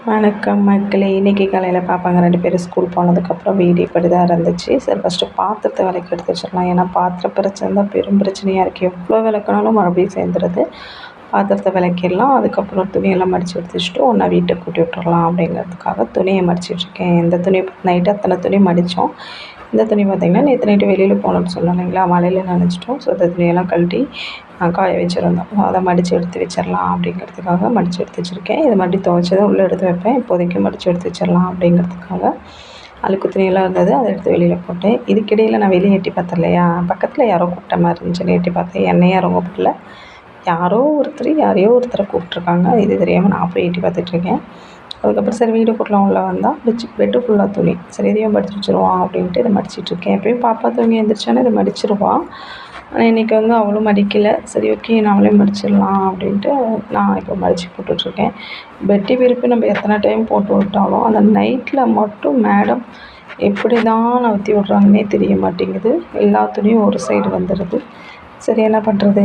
வணக்கம் மக்களே. இன்றைக்கி காலையில் பார்ப்பாங்க 2 பேரும் ஸ்கூல் போனதுக்கப்புறம் வீடு இப்படி தான் இருந்துச்சு. சரி ஃபஸ்ட்டு பாத்திரத்தை விளக்கி எடுத்து வச்சிடலாம். ஏன்னா பாத்திர பிரச்சனை தான் பெரும் பிரச்சனையாக இருக்குது. எவ்வளோ விளக்குனாலும் மறுபடியும் சேர்ந்துருது. பாத்திரத்தை விளக்கிடலாம். அதுக்கப்புறம் துணியெல்லாம் மடித்து எடுத்து வச்சுட்டு ஒன்றா வீட்டை கூட்டி விட்டுறலாம் அப்படிங்கிறதுக்காக துணியை மடிச்சிட்ருக்கேன். இந்த துணி நைட்டு அத்தனை துணி மடித்தோம். இந்த துணி பார்த்திங்கன்னா நேற்று நைட்டு வெளியில் போகணுன்னு சொன்னோம் இல்லைங்களா, மழையில் நனைஞ்சிட்டோம். ஸோ அந்த துணியெல்லாம் கழட்டி காய வச்சுருந்தோம். அதை மடித்து எடுத்து வச்சிடலாம் அப்படிங்கிறதுக்காக மடித்து எடுத்து வச்சுருக்கேன். இதை மறுபடியும் துவைச்சதை உள்ளே எடுத்து வைப்பேன். இப்போதைக்கு மடித்து எடுத்து வச்சிடலாம் அப்படிங்கிறதுக்காக அழுக்கு துணியெல்லாம் இருந்தது, அதை எடுத்து வெளியில் போட்டேன். இதுக்கிடையில் நான் வெளியே எட்டி பார்த்தேன் இல்லையா, பக்கத்தில் யாரோ கூப்பிட்ட மாதிரி இருந்துச்சுன்னு எட்டி பார்த்தேன். என்னையும் யாரும் கூப்பிடல, யாரோ ஒருத்தர் யாரையோ ஒருத்தரை கூப்பிட்ருக்காங்க. இது தெரியாமல் நான் போய் எட்டி பார்த்துட்ருக்கேன். அதுக்கப்புறம் சரி வீடுக்குள்ளே உள்ளே வந்தால் பெட்டு ஃபுல்லாக துணி. சரி இதையும் மடித்து வச்சுருவான் அப்படின்ட்டு இதை மடிச்சிட்ருக்கேன். எப்பயும் பாப்பா தூங்கி எழுந்திரிச்சானே இதை மடிச்சிருவான். ஆனால் இன்றைக்கி அவளும் மடிக்கலை. சரி ஓகே நாமளே மடிச்சிடலாம் அப்படின்ட்டு நான் இப்போ மடித்து போட்டுட்ருக்கேன். பெட்டி விரிப்பு நம்ம எத்தனை டைம் போட்டு விட்டாலும் அந்த நைட்டில் மட்டும் மேடம் எப்படி தான் நவுத்தி விட்றாங்கன்னே தெரிய மாட்டேங்குது. எல்லா துணியும் ஒரு சைடு வந்துடுது. சரி என்ன பண்ணுறது,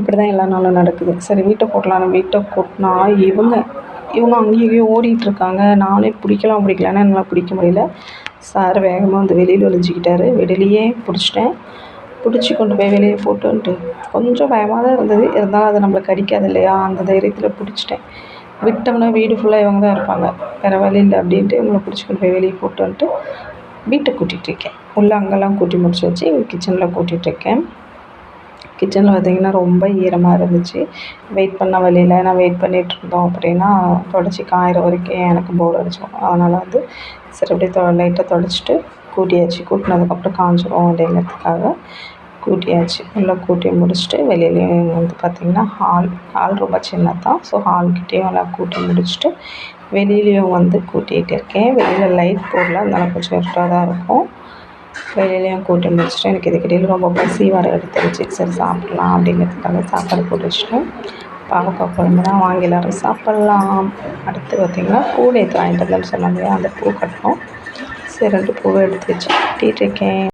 இப்படி தான் எல்லா நாளும் நடக்குது. சரி வீட்டை போட்டலான்னு வீட்டை கூட்டினா இவங்க அங்கேயும் இங்கேயும் ஓடிட்டுருக்காங்க. நானே பிடிக்கலான்னு என்னால் பிடிக்க முடியல. சார் வேகமாக வந்து வெளியில் ஒளிஞ்சிக்கிட்டாரு. வெளியிலேயே பிடிச்சிட்டேன். பிடிச்சி கொண்டு போய் வெளியே போட்டுன்ட்டு கொஞ்சம் பயமாக தான் இருந்தது. இருந்தாலும் அது நம்மளுக்கு அடிக்காது இல்லையா, அந்த தைரியத்தில் பிடிச்சிட்டேன். விட்டோம்னா வீடு ஃபுல்லாக இவங்க தான் இருப்பாங்க, வேறு வழி இல்லை அப்படின்ட்டு இவங்களை பிடிச்சி கொண்டு போய் வெளியே போட்டுன்ட்டு வீட்டை கூட்டிகிட்ருக்கேன். உள்ளே அங்கெல்லாம் கூட்டி முடிச்சு வச்சு கிச்சனில் கூட்டிகிட்ருக்கேன். கிச்சனில் பார்த்திங்கன்னா ரொம்ப ஈரமாக இருந்துச்சு. வெயிட் பண்ண வழியில் நான் வெயிட் பண்ணிகிட்ருந்தோம் அப்படின்னா தொடச்சி காயிற வரைக்கும் எனக்கு போர் அடிச்சிடும். அதனால் சரி அப்படியே லைட்டாக தொடச்சிட்டு கூட்டியாச்சு. கூட்டினதுக்கப்புறம் காஞ்சிரும் அப்படிங்கிறதுக்காக கூட்டியாச்சு. உள்ளே கூட்டி முடிச்சுட்டு வெளியிலையும் பார்த்திங்கன்னா ஹால் ரொம்ப சின்னதான். ஸோ ஹால்கிட்டேயும் எல்லாம் கூட்டி முடிச்சுட்டு வெளியிலையும் கூட்டிகிட்டு இருக்கேன். வெளியில் லைட் போடல, அதனால் கொஞ்சம் இருட்டாக தான் இருக்கும். வெளியிலையும் கூட்டி முடிச்சுட்டு எனக்கு இதுக்கிடையில் ரொம்ப பசி வர எடுத்துருச்சு. சரி சாப்பிட்லாம் அப்படிங்கிறதுக்காக சாப்பாடு போட்டு வச்சுட்டேன். பாவக்காய் குழம்பு தான், வாங்கி எல்லோரும் சாப்பிட்லாம். அடுத்து பார்த்திங்கன்னா பூ நேற்று வாங்கிட்டு வந்தேன்னு சொன்னாங்க, அந்த பூ கட்டணும். சரி 2 பூவை எடுத்து வச்சு கட்டிகிட்ருக்கேன்.